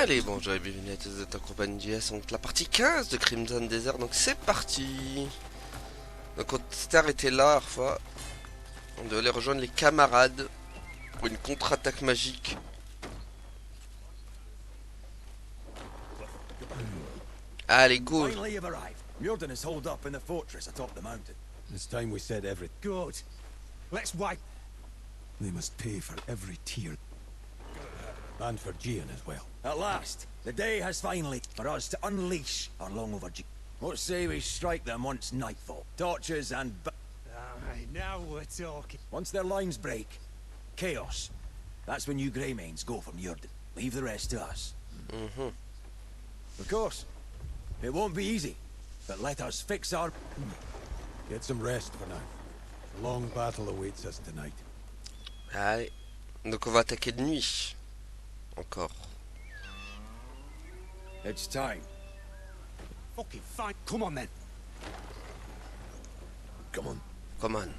Allez, bonjour et bienvenue à tous, vous êtes en compagnie de JS, donc la partie 15 de Crimson Desert, donc c'est parti. Donc on s'était arrêté là, la fois. On devait aller rejoindre les camarades pour une contre-attaque magique. Allez, go. Finally you've arrived. Mjordan is holed up in the fortress atop the mountain. It's time we said everything. Good. Let's wipe. They must pay for every tear. And for Gian as well. At last, the day has finally for us to unleash our long overdue. What say we strike them once nightfall? Torches and Aye, now we're talking. once their lines break, chaos. That's when you Greymanes go from Mjordan. Leave the rest to us. Of course, it won't be easy, but let us fix our... Get some rest for now. A long battle awaits us tonight. Allez. Donc on va attaquer de nuit. Encore. It's time. Fucking fine. Come on then. Come on. Come on.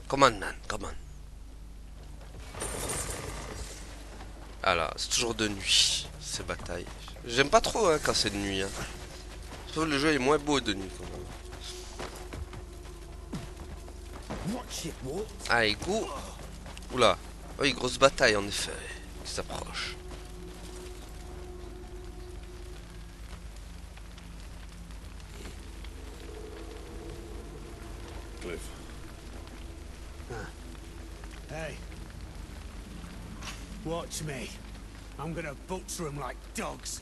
Come on, man. Come on. Ah là, c'est toujours de nuit, ces batailles. J'aime pas trop hein, quand c'est de nuit. Hein. Je trouve le jeu est moins beau de nuit quand même. Allez, go. Oula. Oui, grosse bataille en effet. Qui s'approche. Cliff. Hey. Watch me. I'm gonna butcher them like dogs.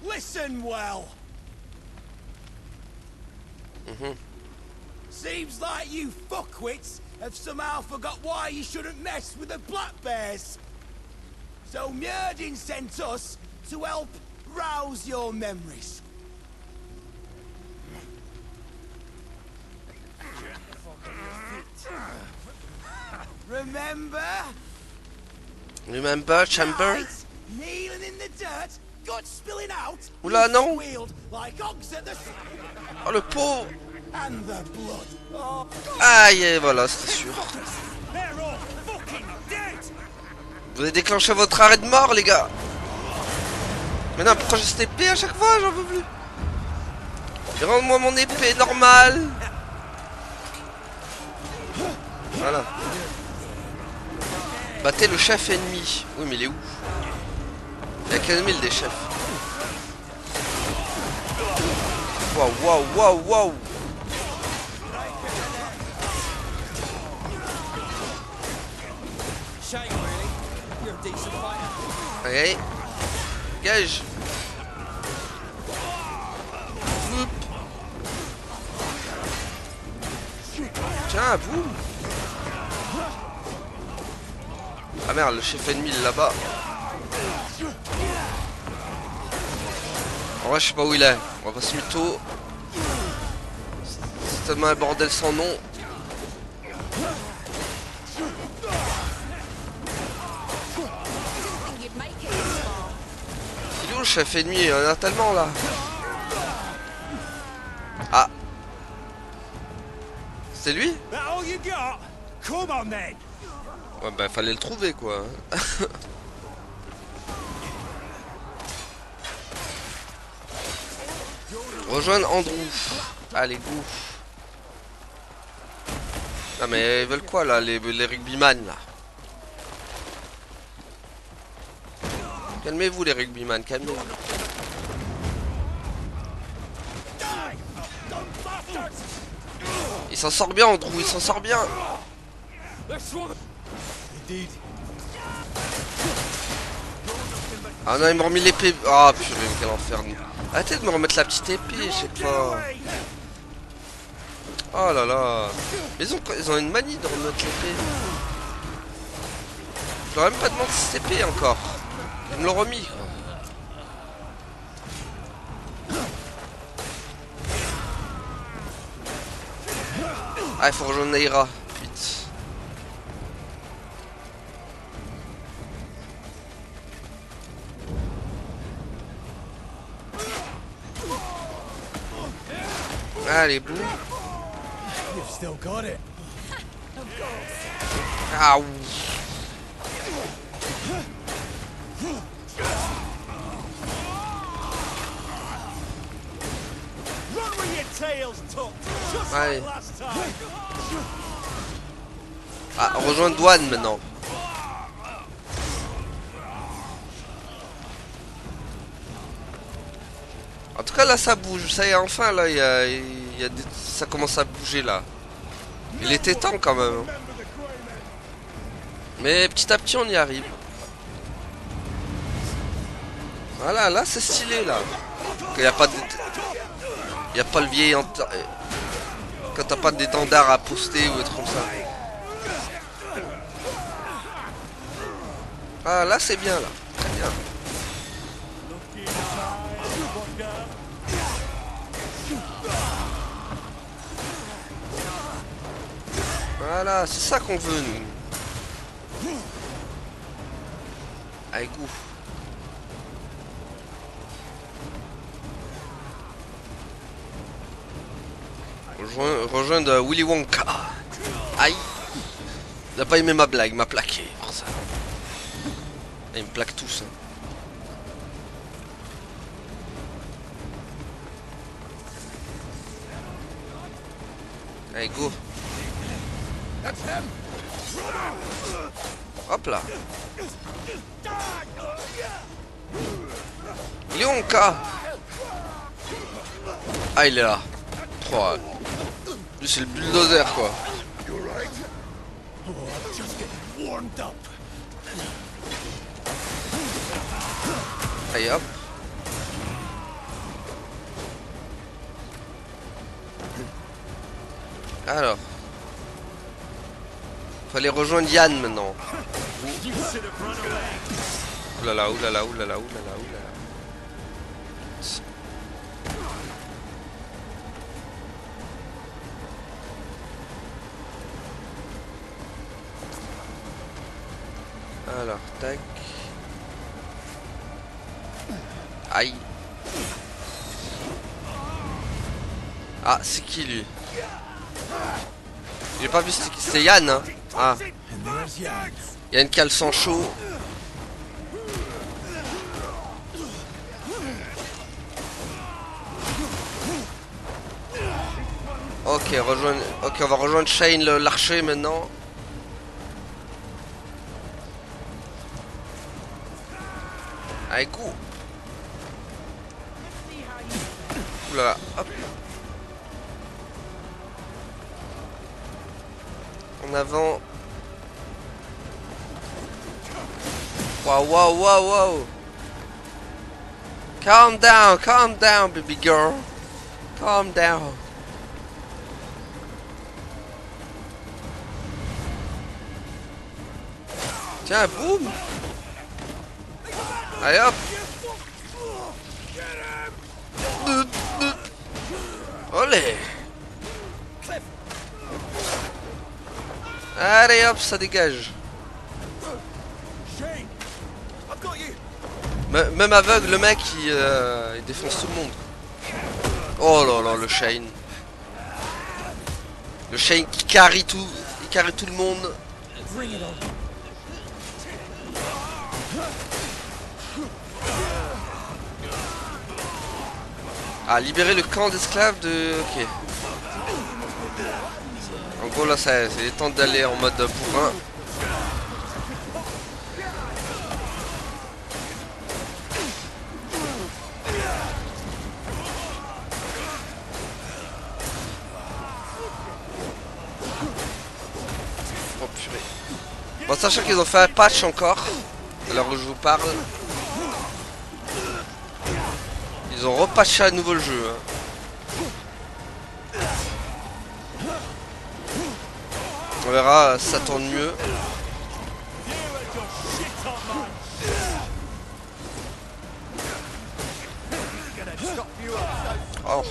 Listen well. Seems like you fuckwits have somehow forgot why you shouldn't mess with the Black Bears. So Mjordan sent us to help rouse your memories. Remember? Remember, Chamber? Guys, kneeling in the dirt, guts spilling out. Oula, non. Squealed like hogs at the Oh le pauvre. and the blood. Oh, Aïe, et voilà, c'était sûr. they're all fucking dead. Vous avez déclenché votre arrêt de mort, les gars. Mais non, pourquoi j'ai cette épée à chaque fois? J'en veux plus. Et rends-moi mon épée normale. Voilà. Battez le chef ennemi. Oui, mais il est où? Il y a quel mille des chefs. Waouh, waouh, waouh, waouh. Allez. Gage. Whoop. Tiens, boum. Ah merde, le chef ennemi il est là-bas. En vrai, je sais pas où il est. On va pas se mytho. C'est tellement un bordel sans nom. Il est où le chef ennemi? Il y en a tellement là. Ah. C'est lui? That all you got? Come on then. Ouais bah fallait le trouver quoi. Rejoindre Andrew. Allez go. Ah mais ils veulent quoi là les rugbyman là? Calmez-vous les rugbyman, calmez-vous. Il s'en sort bien Andrew, il s'en sort bien. Ah non, il m'a remis l'épée. Ah purée, quel enfer. Arrêtez de me remettre la petite épée, je sais pas. Oh là là. Mais ils ont une manie de remettre l'épée. Je leur ai même pas demandé cette épée encore. Ils me l'ont remis. Ah, il faut rejoindre Naira. Vite. Allez, boum. You've still got it. Ah ouh. Ouais. Ah, rejoindre douane maintenant. En tout cas là ça bouge, ça y est enfin là ça commence à bouger là. Il était temps quand même. Hein. Mais petit à petit on y arrive. Voilà, là c'est stylé là. Il y a pas de... Il y a pas le vieil quand t'as pas d'étendard à poster ou être comme ça. Ah là c'est bien là. Très bien. Voilà, c'est ça qu'on veut nous. Allez, goût. Rejoindre Willy Wonka. Aïe. Il n'a pas aimé ma blague, il m'a plaqué pour ça. Et il me plaque tous. Hein. Allez, go. Hop là. Wonka. Ah, il est là. 3. Lui, c'est le bulldozer, quoi. Allez, hop. Alors. Fallait rejoindre Yann maintenant. Oulala, oulala, oulala, oulala, oulala. Alors, tac. Aïe. Ah, c'est qui lui? J'ai pas vu, c'est Yann, hein. Ah. Yann qui a le sang chaud. Ok, on va rejoindre Shane l'archer maintenant. Allez, coup. Oulala, hop. En avant. Waouh, waouh, waouh, waouh. Calm down, baby girl. Calm down. Tiens, boum. Allez hop. Olé. Allez hop, ça dégage. Même aveugle, le mec il défonce tout le monde. Oh là là, le Shane. Le Shane qui carry tout, il carry tout le monde. Ah, libérer le camp d'esclaves de... Ok. En gros là c'est temps d'aller en mode bourrin. Oh purée. Bon, sachant qu'ils ont fait un patch encore, à l'heure où je vous parle. Ils ont repatché à nouveau le jeu. Hein. On verra, ça tourne mieux. Oh,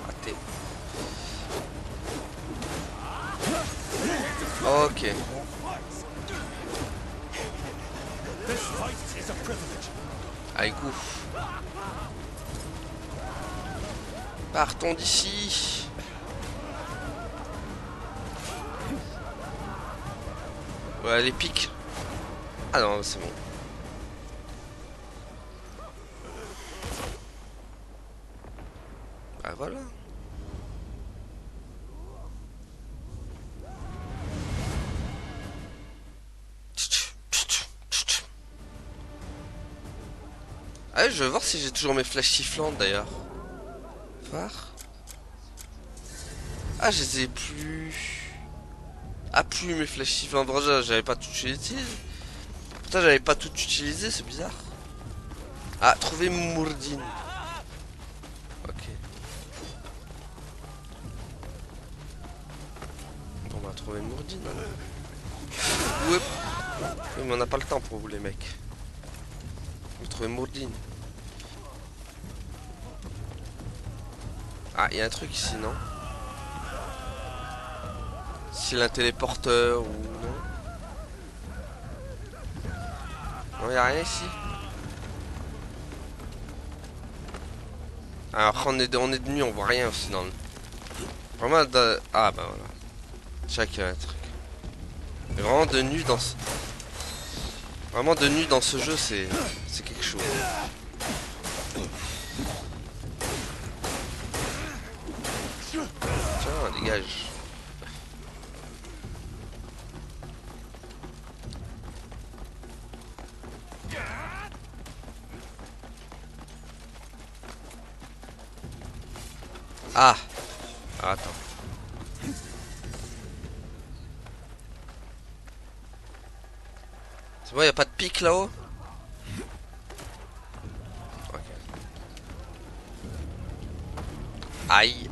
raté. Ok. Allez, go. Partons d'ici. Ouais, les pics. Ah non, c'est bon. Bah voilà. Ah, je vais voir si j'ai toujours mes flèches sifflantes d'ailleurs. Voir. Ah, je les ai plus. Ah, plus mes flèches sifflantes. J'avais pas tout utilisé. Putain, j'avais pas tout utilisé, c'est bizarre. Ah, trouver Mourdine. Ok. Bon, on va trouver Mourdine. Ouais. Oui, mais on n'a pas le temps pour vous, les mecs. On va trouver Mourdine. Ah, il y a un truc ici, non? S'il a un téléporteur ou non? Non, il n'y a rien ici. Alors, on est de nuit, on voit rien aussi dans le... Vraiment, ah, bah voilà. Chacun un truc. Mais vraiment de nuit dans ce... Vraiment de nuit dans ce jeu, c'est quelque chose. Tiens, dégage. Ah. Ah, attends. C'est bon, y a pas de pic là-haut? Ok. Aïe.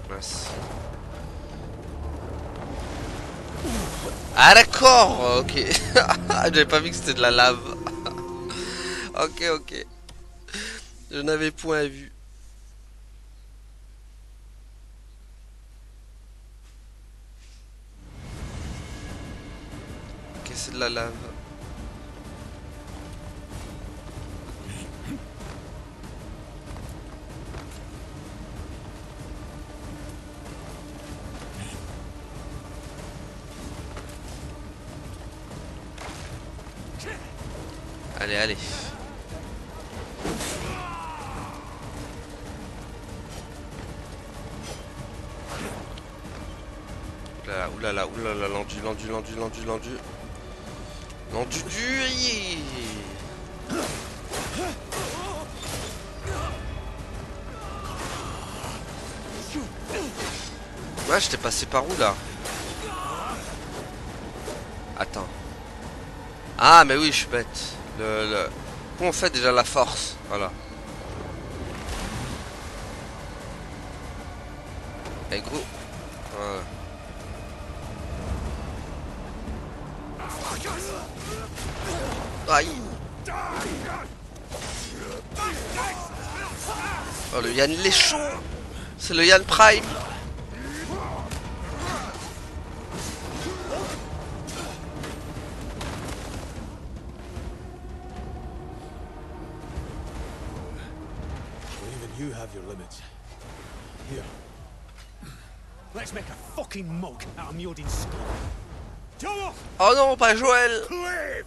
Mince. Ah d'accord, ok. J'avais pas vu que c'était de la lave. Ok, ok. Je n'avais point vu. Ok, c'est de la lave. Allez, allez. Oulala, oulala, l'endu. L'endu du... Ouais, j'étais passé par où là? Attends. Ah, mais oui, je suis bête. Comment on fait déjà la force? Voilà. Eh gros. Voilà. Aïe. Oh, le Yann il est chaud. C'est le Yann Prime. Even you have your limits. Here. Let's make a fucking mug out of Mjolnir's skull. Joel! Oh non, pas Joël. Cliff!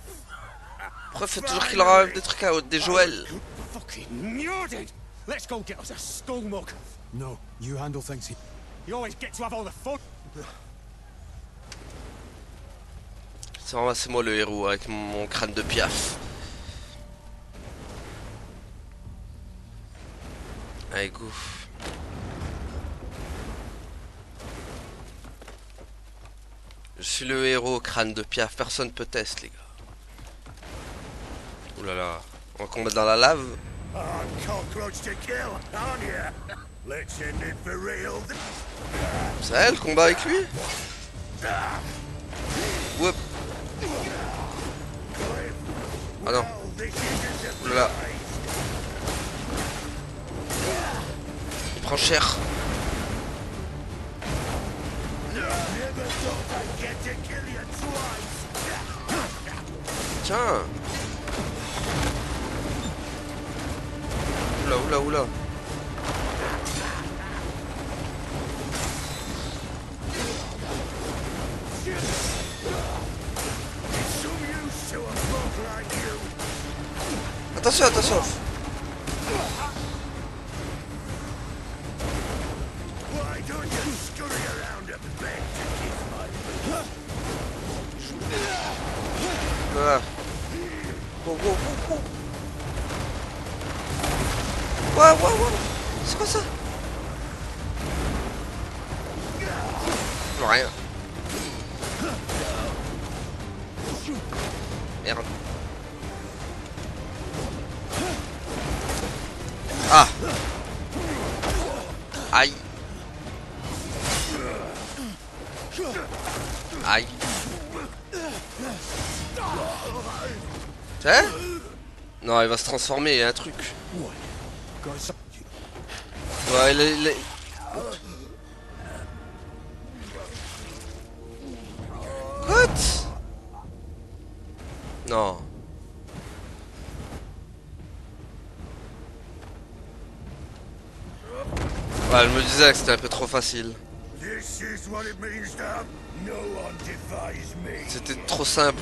Pourquoi faut toujours qu'il leur arrive des trucs à des Joël? Fucking Mjolnir! Let's go get us a skull mug. No, you handle things here. You always get to have all the fun. C'est vraiment c'est moi le héros avec mon crâne de piaf. Allez go. Je suis le héros crâne de piaf, personne peut test les gars. Ouh là là, on va combattre dans la lave. Oh, cockroach to kill, aren't you? Let's end it for real. C'est elle le combat avec lui? Whoop. Ah non. Ouh là là. Il prend cher. Tiens. Oula, oula, oula. Attention, attention. Voilà. Wow, wow, wow, wow. Wow, wow, wow. C'est quoi ça? Non, rien. Merde. Ah. Aïe. Aïe. Hein? Non, il va se transformer, il y a un truc. Ouais, il est... What? Non. Ouais, je me disais que c'était un peu trop facile. C'était trop simple.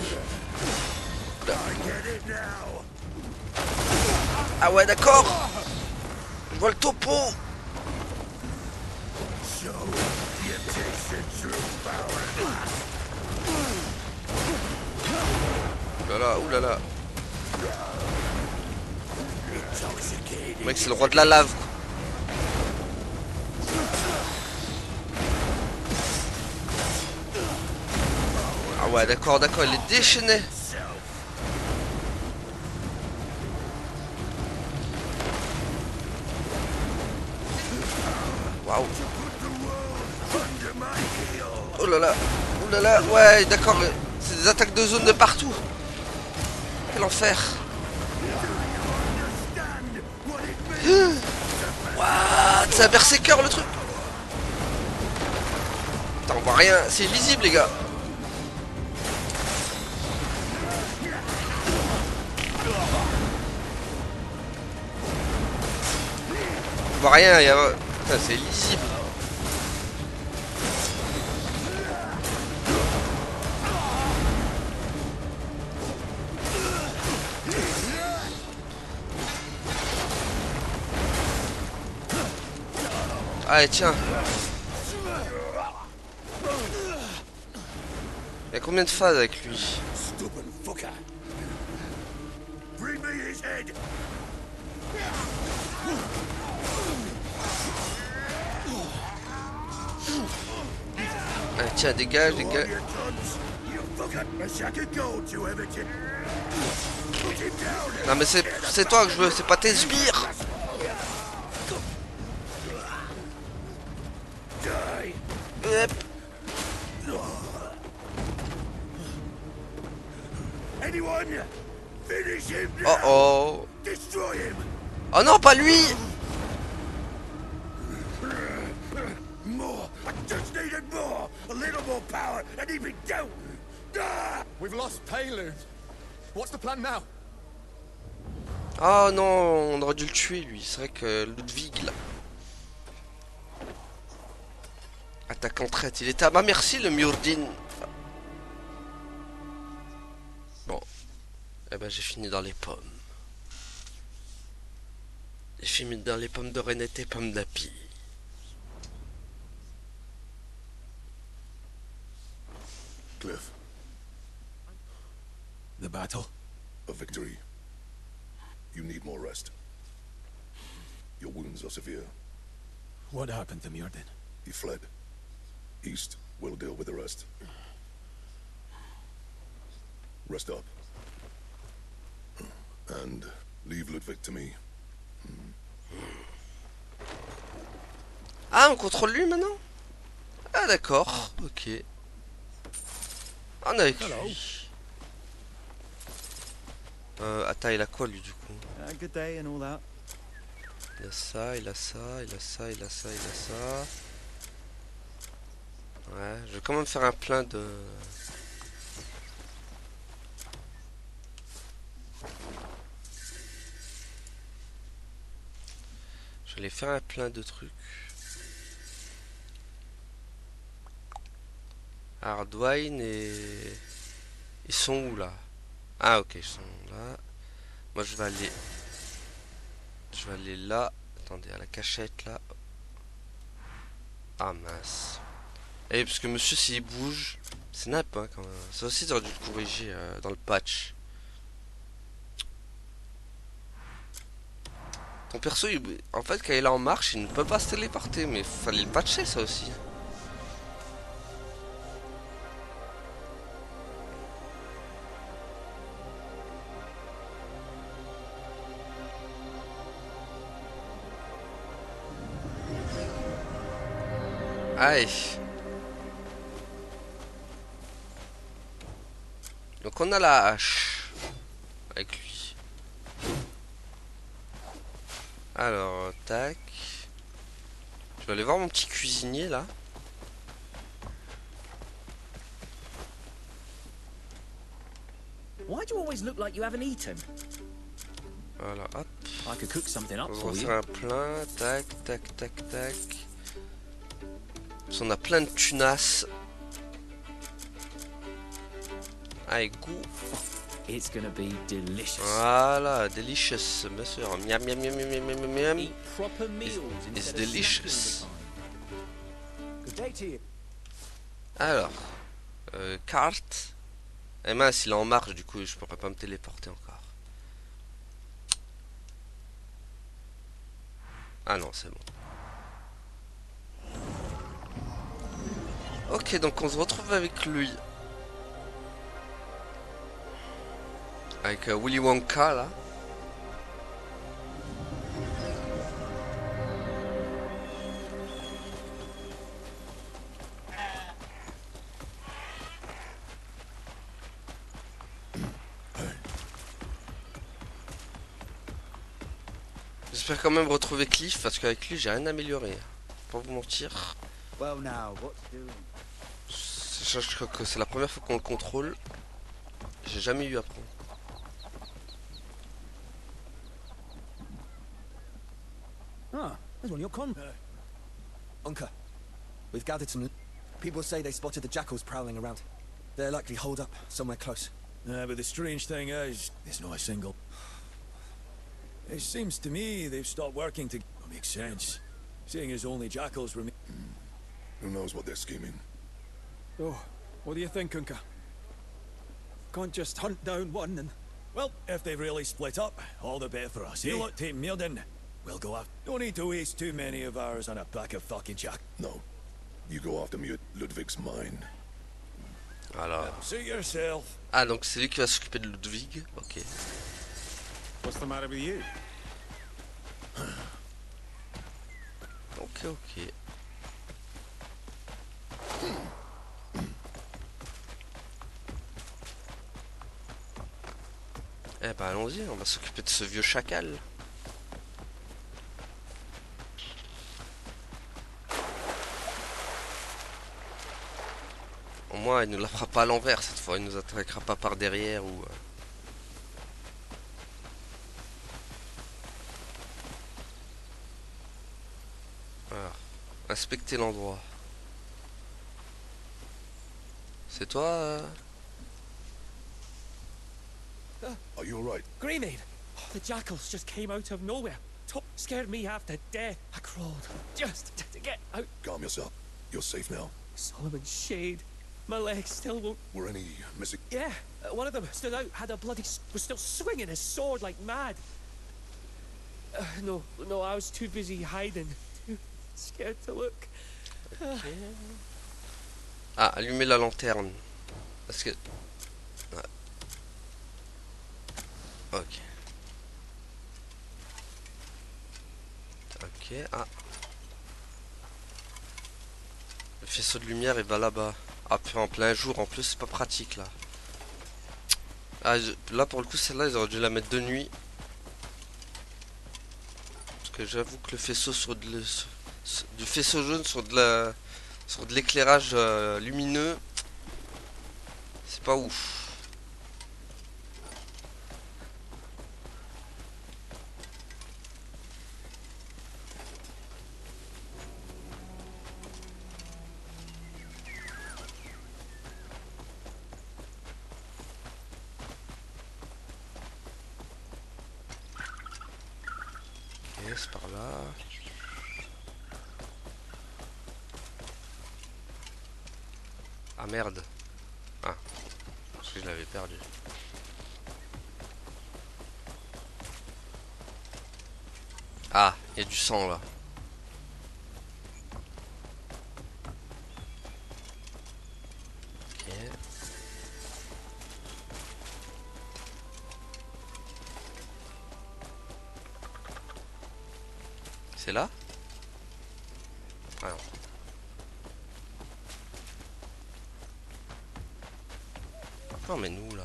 Ah ouais, d'accord. Je vois le topo. Oulala, oulala. Mec, c'est le roi de la lave. Ah ouais, d'accord, d'accord, il est déchaîné. Waouh. Oh là là, oh là là, ouais, d'accord, c'est des attaques de zone de partout. Quel enfer. What? C'est un berserker le truc. Putain, on voit rien, c'est visible les gars. On voit rien, il y a... Putain, c'est lisible. Allez, tiens. Il y a combien de phases avec lui? Allez, tiens, dégage, dégage. Non mais c'est toi que je veux, c'est pas tes sbires. Hop. Oh oh. Oh non, pas lui. We've lost Paylund. What's the plan now? Oh non, on aurait dû le tuer lui. C'est vrai que Ludwig là. Attaque en traite, il était à ma merci le Mjordin. Bon. Eh ben j'ai fini dans les pommes. J'ai fini dans les pommes de Renette et pommes d'api. Cliff, The battle? a victory. You need more rest. Your wounds are severe. What happened to Mjordan? He fled. East will deal with the rest. Rest up. And leave Ludwig to me. Ah, on contrôle lui maintenant? Ah d'accord, ok. On est avec lui. Attends, il a quoi lui du coup? Good day and all that. Il a ça, il a ça, il a ça, il a ça, il a ça. Ouais, je vais quand même faire un plein de... Je vais aller faire un plein de trucs. Hardwine et... Ils sont où là? Ah ok, ils sont là. Moi je vais aller Je vais aller là. Attendez, à la cachette là. Ah mince. Eh, parce que monsieur, s'il bouge, c'est nappe hein, quand même. Ça aussi, ils auraient dû le corriger dans le patch. Ton perso, en fait, quand il est en marche, il ne peut pas se téléporter. Mais fallait le patcher ça aussi. Aïe. Donc on a la hache avec lui. Alors, tac. Je vais aller voir mon petit cuisinier là. Why do you always look like you haven't eaten? Voilà, hop. I could cook something up On va for you. refaire un plein. Tac, tac, tac, tac. Parce qu'on a plein de tunasses. Avec goût. It's gonna be delicious. Voilà, delicious, bien sûr. Miam, miam, miam, miam, miam, miam, miam. Eat proper meals It's instead of delicious. snacking all the time. Good day to you. Alors, carte. Eh mince, il est en marche, du coup, je pourrais pas me téléporter encore. Ah non, c'est bon. Ok, donc on se retrouve avec lui. Avec Willy Wonka, là. J'espère quand même retrouver Cliff, parce qu'avec lui, j'ai rien amélioré. Pas vous mentir. Well now, what's doing? Je crois que c'est la première fois qu'on le contrôle. J'ai jamais eu à prendre. Ah, there's one of your con. Unka, we've gathered some... People say they spotted the jackals prowling around. They're likely holed up somewhere close. But the strange thing is, there's not a single... It seems to me they've stopped working to... Makes sense. Seeing as only jackals remain... Who knows what they're scheming? Oh, what do you think, Unka? Can't just hunt down one and... Well, if they've really split up, all the better for us. You lot take Mirden. We'll go after... Don't need to waste too many of ours on a pack of fucking jack. No. You go after me at Ludwig's mine. Alors. Suit yourself. Ah, donc c'est lui qui va s'occuper de Ludwig. Ok. What's the matter with you? Ok, ok. Eh ben allons-y, on va s'occuper de ce vieux chacal. Au moins il ne la fera pas à l'envers cette fois, il nous attaquera pas par derrière ou... Voilà. Inspecter l'endroit. C'est toi Are you alright? Greymane! The jackals just came out of nowhere. Scared me half to death. I crawled just to get out. Calm yourself. You're safe now. Solomon's Shade. My legs still won't... Were any missing? Yeah, one of them stood out, had a bloody... was still swinging his sword like mad. No, I was too busy hiding. Too scared to look. Ah, allumer la lanterne. Parce que... Ouais. Ok. Ok, ah. Le faisceau de lumière il va là-bas. Ah, puis en plein jour, en plus c'est pas pratique là. Ah, là pour le coup celle-là ils auraient dû la mettre de nuit. Parce que j'avoue que le faisceau du faisceau jaune sur de l'éclairage lumineux, c'est pas ouf. c'est par là. Ah merde. Ah, parce que je l'avais perdu. Ah, il y a du sang là. Ok. C'est là? Ah non. Non mais nous là.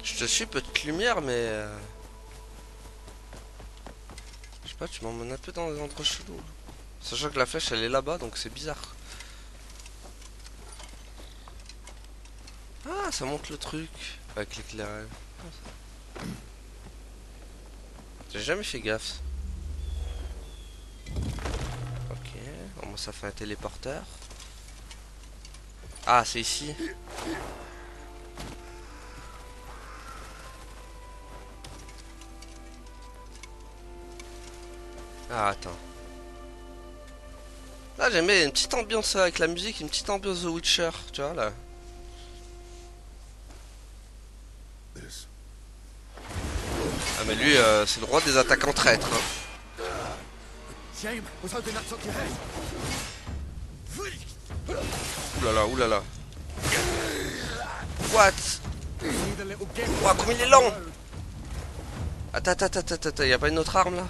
Je te suis, petite lumière, mais... Je sais pas, tu m'emmènes un peu dans des endroits chelous. Sachant que la flèche, elle est là-bas, donc c'est bizarre. Ah, ça monte le truc. Avec l'éclairage. J'ai jamais fait gaffe. Ok, bon, moi ça fait un téléporteur. Ah, c'est ici. Ah, attends. Là, j'aimais une petite ambiance avec la musique, une petite ambiance The Witcher, tu vois, là. This. Ah, mais lui, c'est le roi des attaquants traîtres. Hein. Shame. Was hoping that took your head. Oulala, oulala. What? Need a little gift. Ouah, comme il est lent! Attends, y'a pas une autre arme là?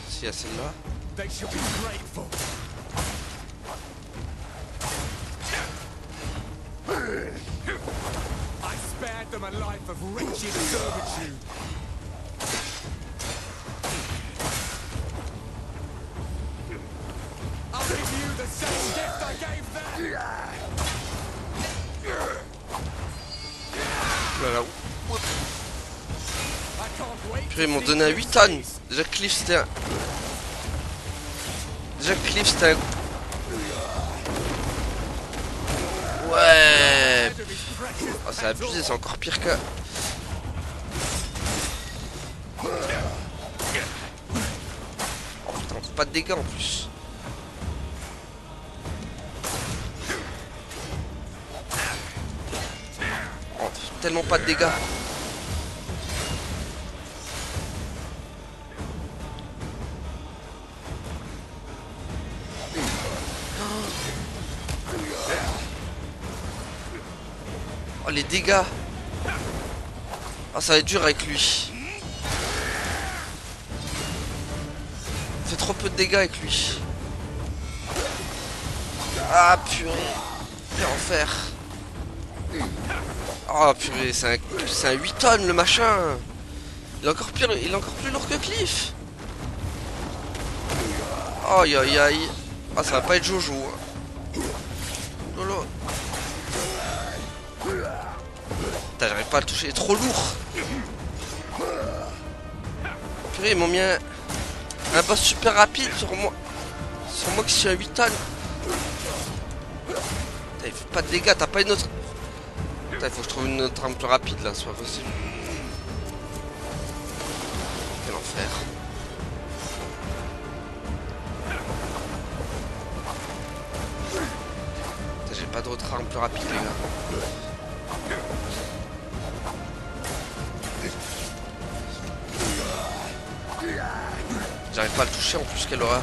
Si, y'a celle-là. They should be grateful. I spared them a life of wretched servitude. I'll give you the same gift I gave them. Oulala. I can't wait. Purée, ils m'ont donné à 8 tonnes. Déjà que Cliff c'était un... Ouais. Oh, c'est abusé, c'est encore pire que... Oh putain, pas de dégâts en plus. Oh, tellement pas de dégâts. Oh les dégâts. Ah ça va être dur avec lui. Il fait trop peu de dégâts avec lui. Ah purée. Quel enfer. Oh purée, c'est un 8 tonnes le machin. Il est encore pire, il est encore plus lourd que Cliff. Aïe aïe aïe. Ah ça va pas être Jojo. Lolo. Putain, j'arrive pas à le toucher, il est trop lourd. Purée, ils m'ont mis un boss super rapide sur moi. Sur moi qui suis à 8 tonnes. Putain, il fait pas de dégâts, t'as pas une autre... Putain, il faut que je trouve une autre arme plus rapide là, c'est pas possible. Quel enfer. Putain, j'ai pas d'autre arme plus rapide les gars. J'arrive pas à le toucher en plus, quelle horreur.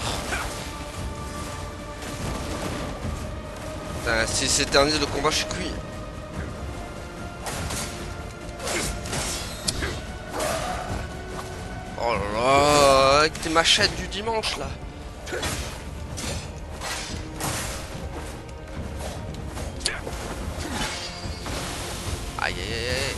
Putain, si s'éternise le combat, je suis cuit. Oh là là, avec tes machettes du dimanche là. Aïe aïe aïe aïe.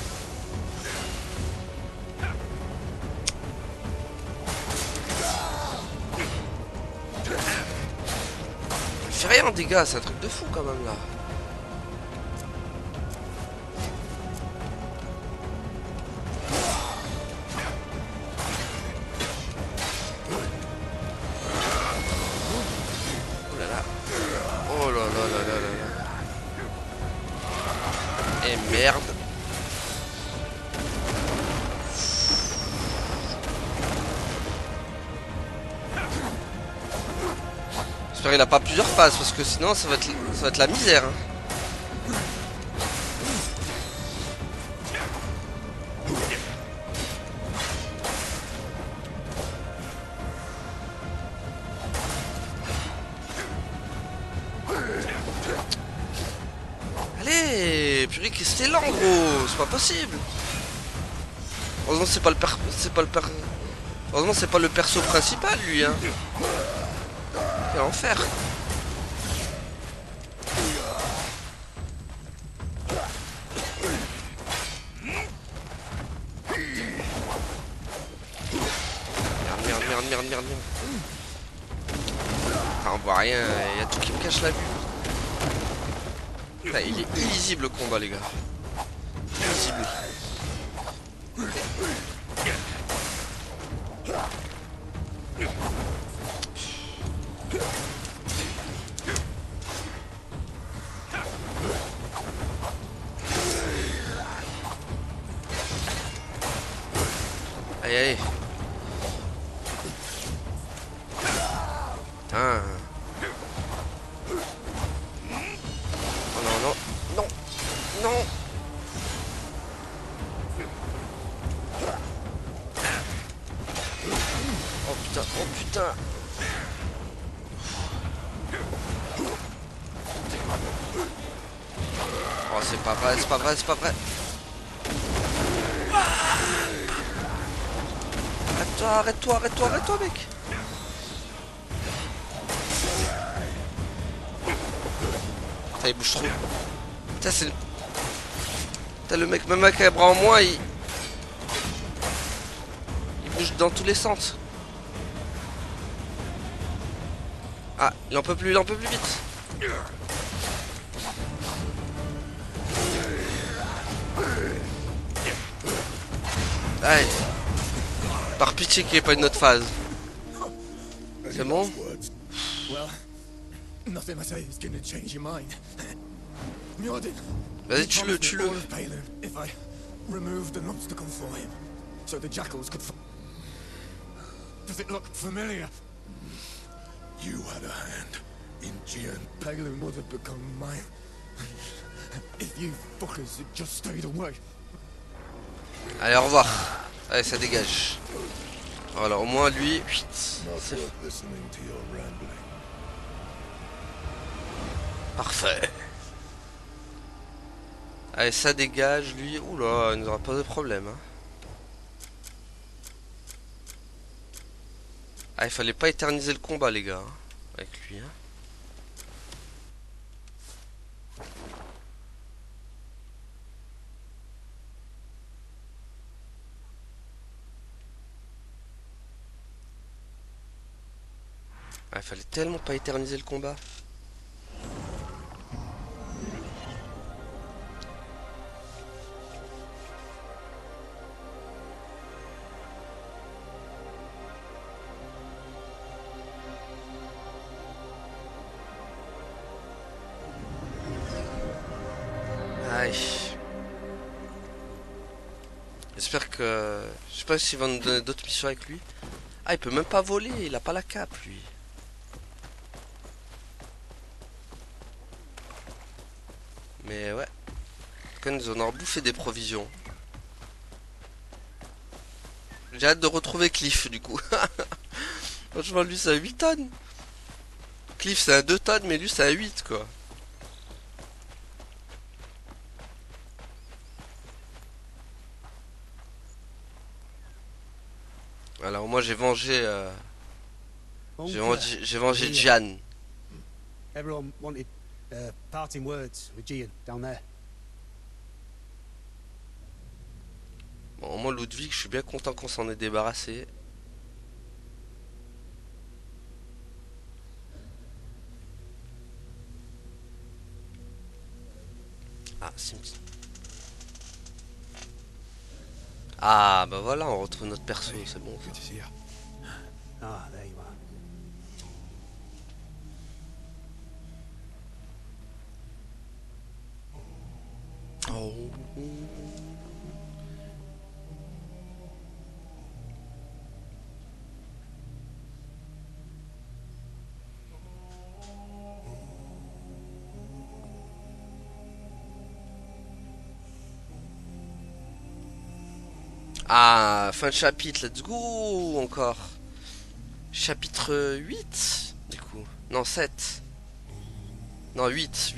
Il fait rien en dégâts, c'est un truc de fou quand même là. J'espère il a pas plusieurs phases parce que sinon ça va être la misère. Hein. Allez, purée, qu'est-ce que c'est lent, gros, c'est pas possible. Heureusement c'est pas le heureusement c'est pas le perso principal lui hein. Quel enfer. Merde. Ah, on voit rien, il y a tout qui me cache la vue. Là, il est illisible le combat les gars. Illisible. Aïe. Putain. Oh non. Oh putain. Oh c'est pas vrai. Arrête-toi mec. Putain il bouge trop. Putain c'est... Putain le mec même avec un bras en moins il bouge dans tous les sens. Ah il en peut plus vite. Allez. Par pitié qu'il n'y ait pas une autre phase. C'est bon? Well, nothing I say is gonna change your mind. Mjolnir. Vas-y, tue-le. If I removed an obstacle for him, so the jackals could. Does it look familiar? You had a hand in Gian. Palin would have become mine. If you fuckers had just stayed away. Allez, au revoir. Allez, ça dégage. Voilà, au moins lui. Parfait. Allez, ça dégage, lui. Oula, il n'aura pas de problème. Hein. Ah, il fallait pas éterniser le combat, les gars. Hein, avec lui. Hein. Ah, il fallait tellement pas éterniser le combat. Aïe. J'espère que... Je sais pas s'ils vont nous donner d'autres missions avec lui. Ah, il peut même pas voler, il a pas la cape, lui. Mais ouais. Quand ils en ont rebouffé des provisions. J'ai hâte de retrouver Cliff, du coup. Franchement, lui, c'est à 8 tonnes. Cliff, c'est à 2 tonnes, mais lui, c'est à 8, quoi. Voilà, au moins j'ai vengé j'ai vengé Gian. Everyone wanted parting words with Gian down there. Bon, au moins Ludwig, je suis bien content qu'on s'en ait débarrassé. Ah, cimetière. Ah, bah voilà, on retrouve notre perso, c'est bon. Good to see you. Ah, there you are. Oh. Ah, fin de chapitre, let's go encore. Chapitre 8 du coup. Non, 7. Non, 8.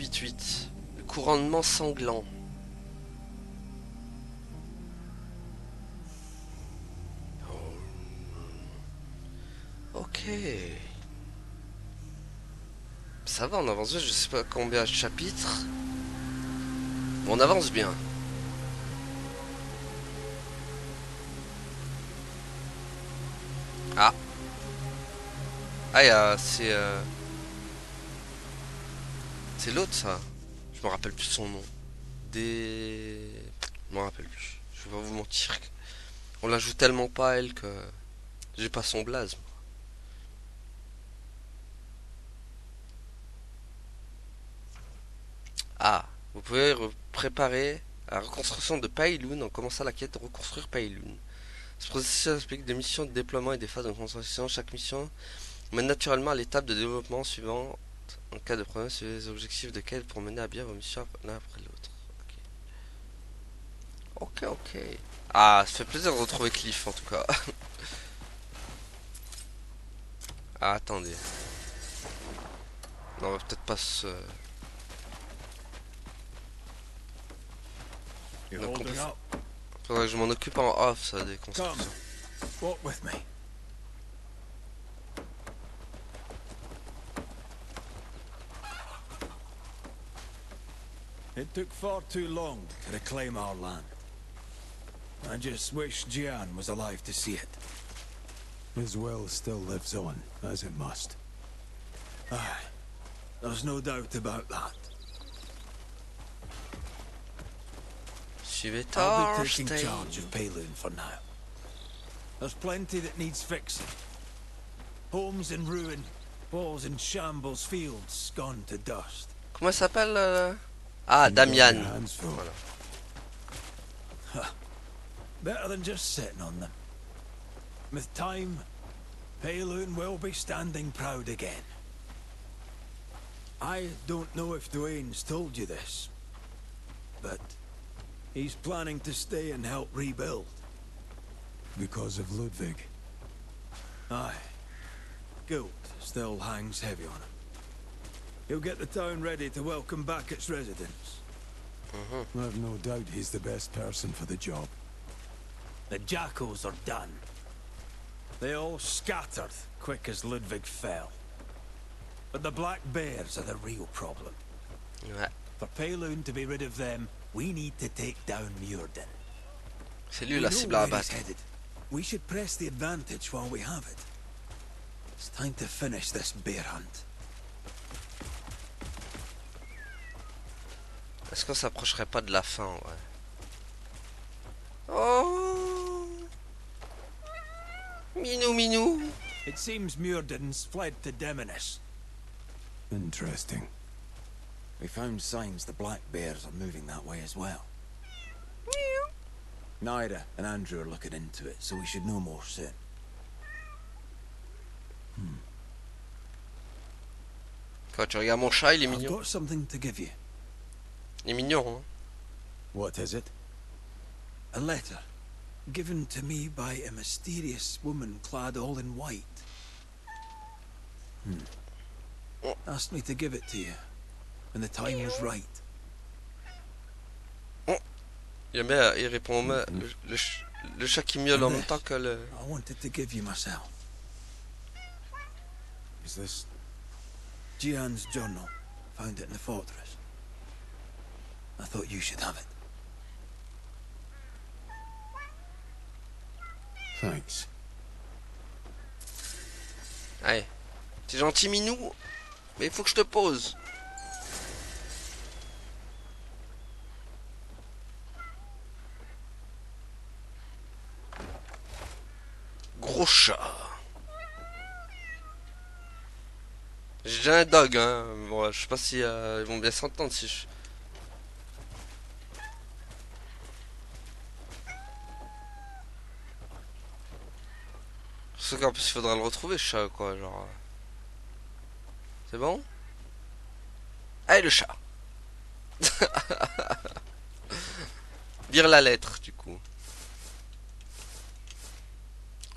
Le couronnement sanglant. Ok. Ça va, on avance bien, je sais pas combien de chapitres. On avance bien. Ah. Ah, c'est l'autre ça. Je me rappelle plus son nom. Je me rappelle plus. Je vais pas vous mentir. On la joue tellement pas elle que j'ai pas son blaze. Ah, vous pouvez préparer la reconstruction de Pailun en commençant la quête de reconstruire Pailun. Ce processus explique des missions de déploiement et des phases de construction. Chaque mission mène naturellement à l'étape de développement suivante. En cas de problème, suivez les objectifs de quête pour mener à bien vos missions l'un après l'autre. Ok. Ah, ça fait plaisir de retrouver Cliff en tout cas. Ah, attendez. Non, on va peut-être pas se... Donc, faudrait que je m'en occupe en off, ça, des constructions. Walk with me. It took far too long to reclaim our land. I just wish Jian was alive to see it. His will still lives on, as it must. Aye, there's no doubt about that. Suivez I'll be taking Thorstein. charge of Paylun for now. There's plenty that needs fixing. Homes in ruin, walls in shambles, fields gone to dust. Comment il s'appelle Ah, Damian. Voilà. Better than just sitting on them. With time, Paylun will be standing proud again. I don't know if Dwayne's told you this, but he's planning to stay and help rebuild. Because of Ludwig. Aye. Guilt still hangs heavy on him. He'll get the town ready to welcome back its residents. I've no doubt he's the best person for the job. The jackals are done. They all scattered quick as Ludwig fell. But the black bears are the real problem. Ouais. For Paylun to be rid of them, we need to take down Muirden. C'est lui We la know cible à where he's abattre. headed. We should press the advantage while we have it. It's time to finish this bear hunt. Est-ce qu'on s'approcherait pas de la fin, ouais. Oh, Minou. It seems Muirden's fled to Demonis. Interesting. We found signs the black bears are moving that way as well. Naira and Andrew are looking into it, so we should know more soon. Quand tu regardes mon chat, il est I've mignon. got something to give you. Il est mignon, hein. What is it? A letter given to me by a mysterious woman clad all in white. Asked me to give it to you when the time was right. Il répond le chat qui miaule en même temps que le... I wanted to give you myself. Is this... Jian's journal. Found it in the fortress. I thought you should have it. Thanks. Allez. T'es gentil, Minou, mais il faut que je te pose. Gros chat. J'ai déjà un dog, hein. Bon, je sais pas si ils vont bien s'entendre si je... Sauf qu'en plus il faudra le retrouver, ce chat, quoi, genre... C'est bon? Allez, le chat. Lire la lettre, du coup.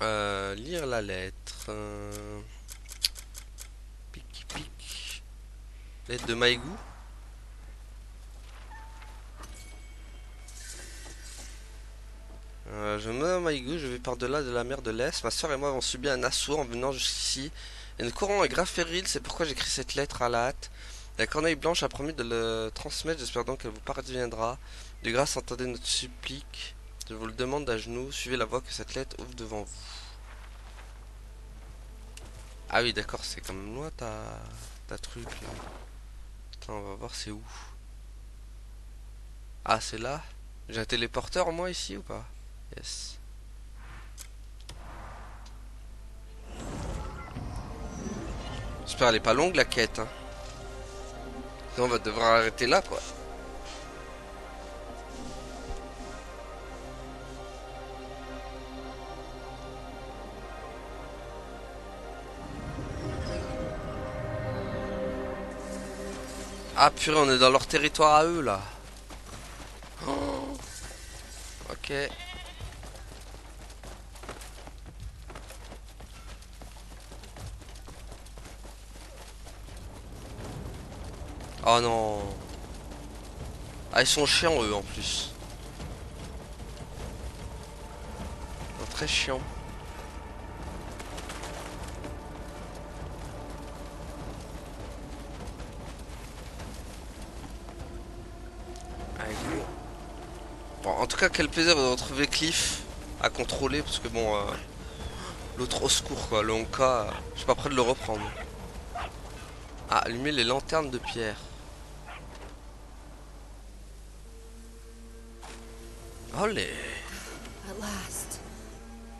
Lire la lettre. Pic pic. Lettre de Maïgou. Je me nomme Maïgou, je vais par-delà de la mer de l'Est. Ma soeur et moi avons subi un assaut en venant jusqu'ici. Et notre courant est grave péril, c'est pourquoi j'écris cette lettre à la hâte. La corneille blanche a promis de le transmettre, j'espère donc qu'elle vous parviendra. De grâce, entendez notre supplique. Je vous le demande à genoux, suivez la voie que cette lettre ouvre devant vous. Ah oui, d'accord, c'est quand même loin ta truc là. Attends, on va voir c'est où. Ah, c'est là. J'ai un téléporteur moi ici ou pas? Yes. J'espère elle est pas longue la quête. Hein. Sinon, on va devoir arrêter là quoi. Ah purée, on est dans leur territoire à eux là. Oh. Ok. Oh non. Ah ils sont chiants eux en plus. Ils sont très chiants. Bon, en tout cas, quel plaisir de retrouver Cliff à contrôler, parce que bon, l'autre au secours quoi, le Honka, je suis pas prêt de le reprendre. Ah, allumer les lanternes de pierre. Olé. At last.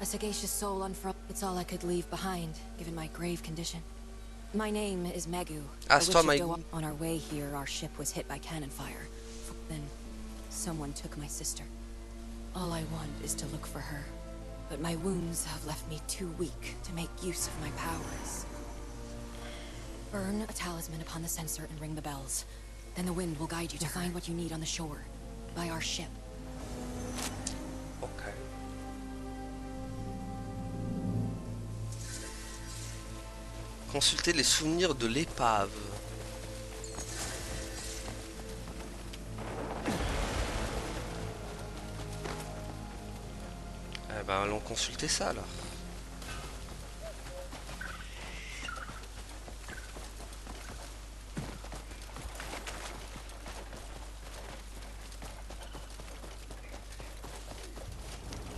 A sagacious soul unfurled. It's all I could leave behind, given my grave condition. My name is Megu. Ah, c'est toi, Megu. On our way here, our ship was hit by cannon fire. Then, someone took my sister. All I want is to look for her. But my wounds have left me too weak to make use of my powers. Burn a talisman upon the censer and ring the bells. Then the wind will guide you to find what you need on the shore, by our ship. Ok. Consultez les souvenirs de l'épave. Eh ben allons consulter ça alors.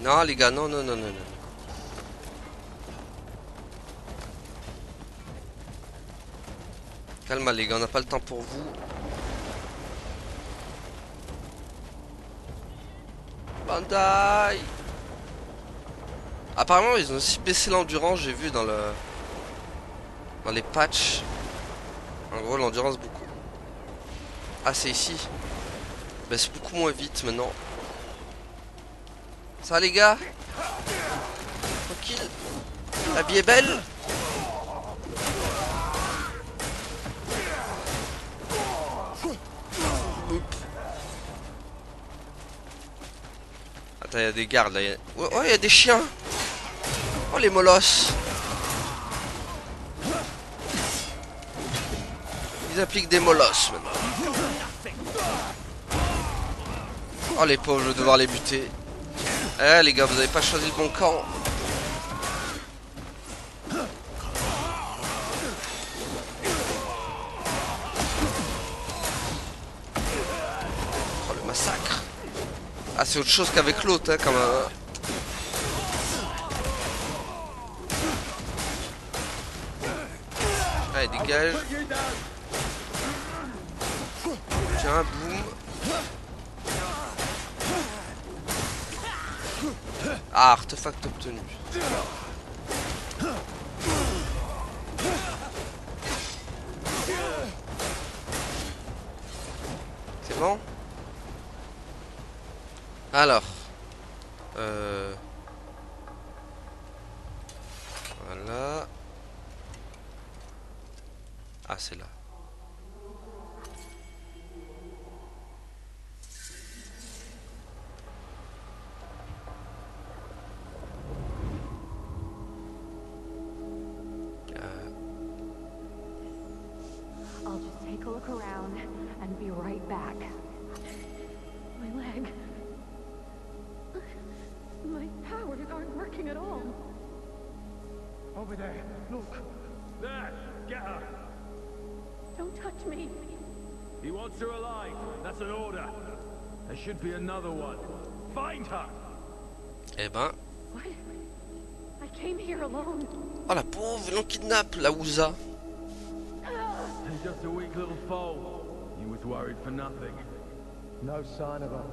Non les gars, non, non, non, non, non. Calme les gars, on n'a pas le temps pour vous. Bandai. Apparemment ils ont aussi baissé l'endurance, j'ai vu dans les patchs. En gros l'endurance beaucoup. Ah c'est ici. Baisse beaucoup moins vite maintenant. Ça va les gars? Tranquille. La vie est belle. Oups. Attends, il y a des gardes là. Oh, il y a des chiens. Oh les molosses. Ils appliquent des molosses maintenant. Oh les pauvres, je vais devoir les buter. Eh les gars, vous avez pas choisi le bon camp. Oh le massacre. Ah c'est autre chose qu'avec l'autre hein, quand même. Allez dégage. Tiens, boum. Ah, artefact obtenu. C'est bon? Alors. Voilà. Ah, c'est là. working at all. Over there, look. There, get her. Don't touch me. He wants her alive. That's an order. There should be another one. Find her. Eh ben. What? I came here alone. Oh la pauvre, ils l'ont kidnappe, la Ouza. He's just a weak little foal. He was worried for nothing. No sign of her.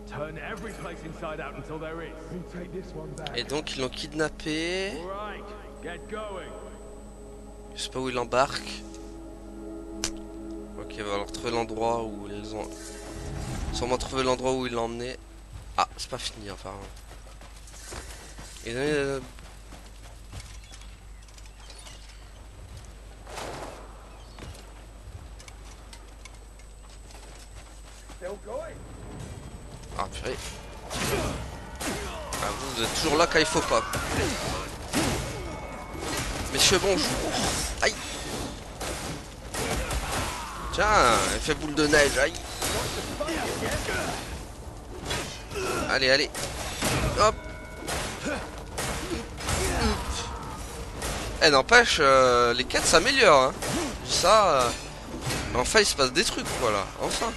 Turn every place inside out until there is. We take this one back. Et donc ils l'ont kidnappé. All right, get going. Je sais pas où il embarque. Ok, il va alors trouver l'endroit où ils ont... Sûrement trouver l'endroit où il l'a emmené. Ah, c'est pas fini enfin. Et ah purée. Ah, vous êtes toujours là quand il faut pas. Messieurs, bonjour. Aïe. Tiens, elle fait boule de neige, aïe. Allez, allez. Hop. Eh, n'empêche, les quêtes s'améliorent, hein. Je dis ça, enfin il se passe des trucs, voilà. Enfin.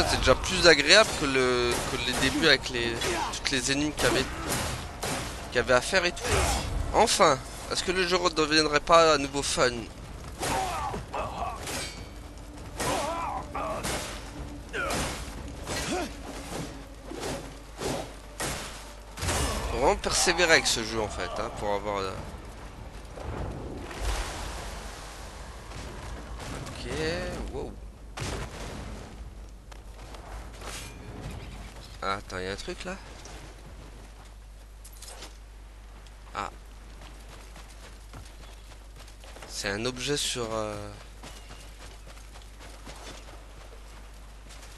C'est déjà plus agréable que les débuts avec toutes les énigmes qu'il y avait à faire et tout. Enfin, est-ce que le jeu ne deviendrait pas à nouveau fun? Faut vraiment persévérer avec ce jeu en fait, hein, pour avoir... Ok, wow. Ah, attends, il y a un truc là. Ah. C'est un objet sur...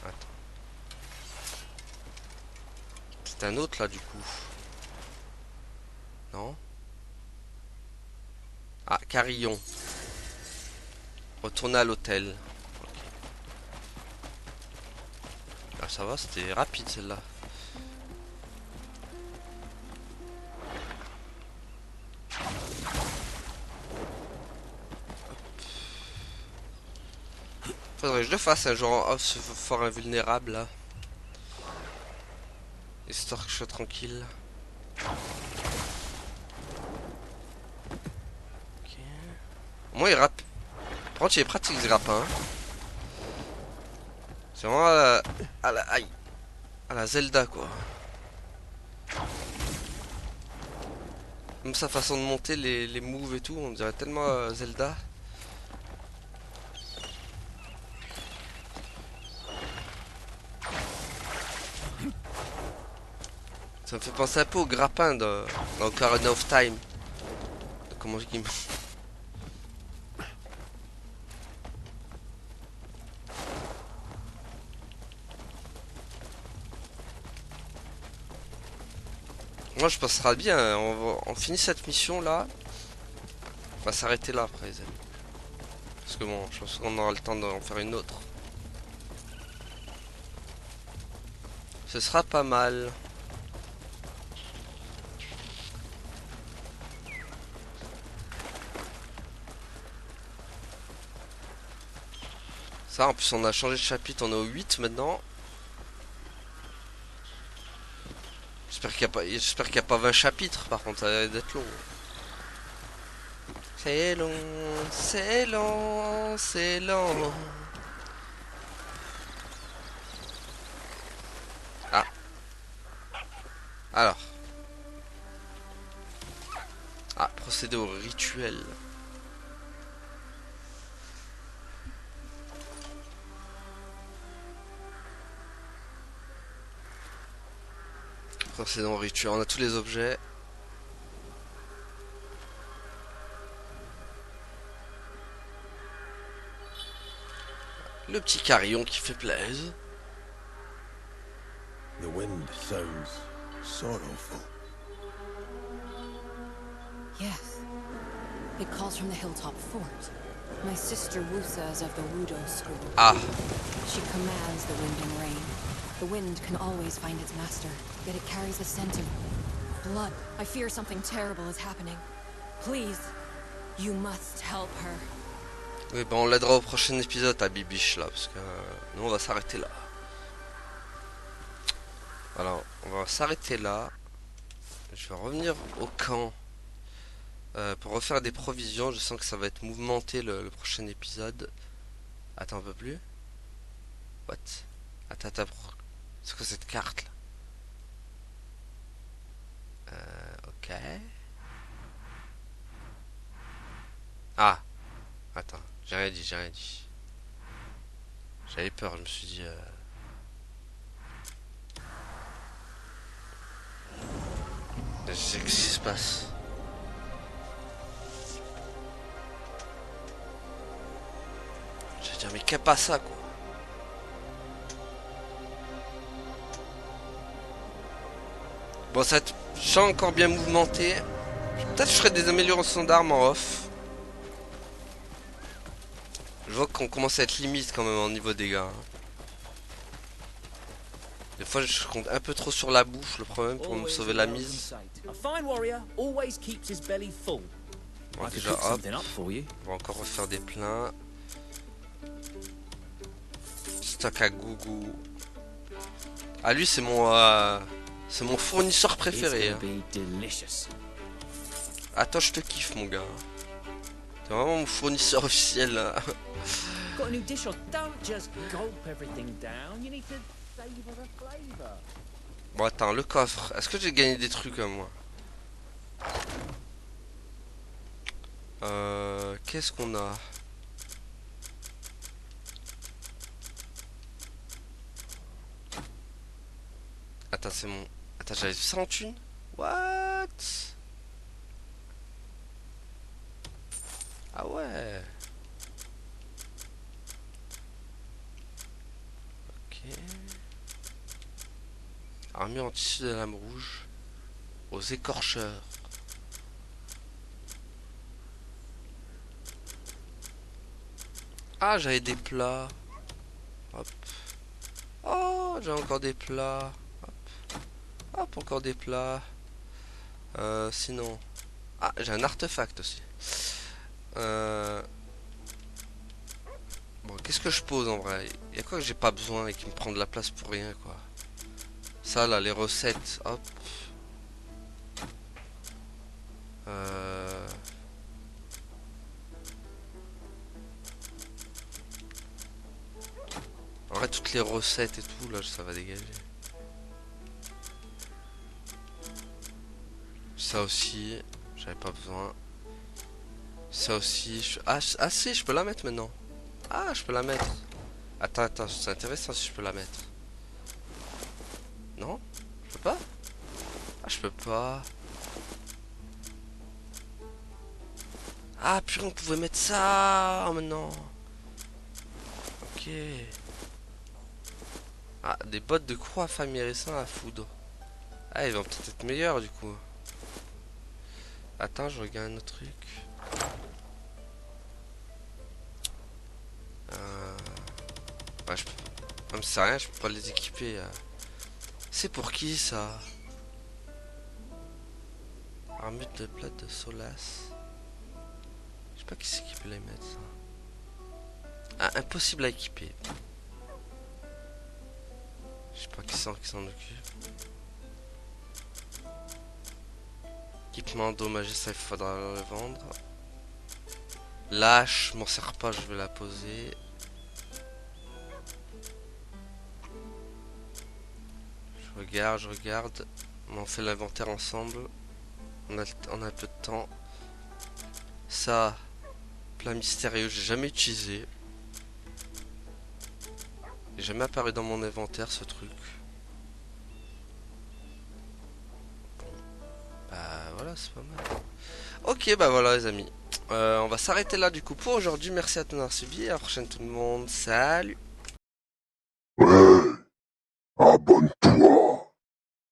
Attends. C'est un autre là du coup. Non? Ah, carillon. Retourner à l'hôtel. Okay. Ah, ça va, c'était rapide celle-là. Faudrait que je le fasse un jour en off ce fort invulnérable là. Histoire que je sois tranquille. Ok. Moi il rappe. Par contre il est pratique ce grappin. Hein. C'est vraiment à la Zelda quoi. Même sa façon de monter les moves et tout, on dirait tellement Zelda. Ça me fait penser un peu au grappin dans Ocarina of Time. Comment je dis? Moi je pense que ce sera bien, on finit cette mission là. On va s'arrêter là après les amis. Parce que bon, je pense qu'on aura le temps d'en faire une autre. Ce sera pas mal. Ça, en plus on a changé de chapitre, on est au 8 maintenant. J'espère qu'il n'y a pas 20 chapitres, par contre, ça va d'être long. C'est long, c'est long, c'est long. Ah. Alors. Ah, procéder au rituel. Procédons au rituel, on a tous les objets. Le petit carillon qui fait plaisir. The wind sounds sorrowful. Yes. It calls from the hilltop fort. My sister Wusa is of the Wudo school. Ah. She commands the wind and rain. The wind can always find its master, yet it carries the scent of blood. I fear something terrible is happening. Please, you must help her. Oui, ben on l'aidera au prochain épisode à Bibiche là, parce que nous on va s'arrêter là. Alors, on va s'arrêter là. Je vais revenir au camp pour refaire des provisions. Je sens que ça va être mouvementé le prochain épisode. Attends un peu plus. What? Attends. C'est quoi cette carte là? Ok. Ah. Attends, j'ai rien dit. J'avais peur, je me suis dit... Je sais qu'est-ce qui se passe. Je vais dire, mais qu'est pas ça quoi? Bon, ça te champ encore bien mouvementé. Peut-être je ferai des améliorations d'armes en off. Je vois qu'on commence à être limite quand même en niveau dégâts. Hein. Des fois je compte un peu trop sur la bouffe, le problème pour me sauver la mise. Bon, déjà hop, on va encore refaire des pleins. Stock à gougou. Ah lui c'est mon fournisseur préféré. Hein. Ah, toi je te kiffe mon gars. T'es vraiment mon fournisseur officiel là. Bon attends, le coffre. Est-ce que j'ai gagné des trucs comme moi? Qu'est-ce qu'on a? Attends, c'est mon... Attends, j'avais 100 thunes? What? Ah ouais. Ok. Armure en tissu de lame rouge. Aux écorcheurs. Ah, j'avais des plats. Hop. Oh, j'ai encore des plats. Hop. Hop, encore des plats. Sinon. Ah, j'ai un artefact aussi. Bon, qu'est-ce que je pose en vrai? Il y a quoi que j'ai pas besoin et qui me prend de la place pour rien, quoi? Ça, là, les recettes. Hop. En vrai, toutes les recettes et tout, là, ça va dégager. Ça aussi, j'avais pas besoin. Ça aussi, ah si, je peux la mettre maintenant. Ah, je peux la mettre. Attends, c'est intéressant si je peux la mettre. Non? Je peux pas? Ah, je peux pas. Ah, purée, on pouvait mettre ça maintenant. Ok. Ah, des bottes de croix familiarisant à foudre. Ah, ils vont peut-être être meilleurs du coup. Attends, je regarde un autre truc. Ouais, je peux... Comme c'est rien, je peux pas les équiper. C'est pour qui ça? Armure de plate de Solas. Je sais pas qui c'est qui peut les mettre ça. Ah, impossible à équiper. Je sais pas qui s'en occupe. Équipement endommagé, ça il faudra le vendre. Lâche, m'en sert pas, je vais la poser. Je regarde. On fait l'inventaire ensemble. On a un peu de temps. Ça, plat mystérieux, j'ai jamais utilisé. Il n'est jamais apparu dans mon inventaire ce truc. Bah voilà, c'est pas mal. Ok, bah voilà les amis. On va s'arrêter là du coup pour aujourd'hui. Merci à tous d'avoir suivi. À la prochaine tout le monde. Salut.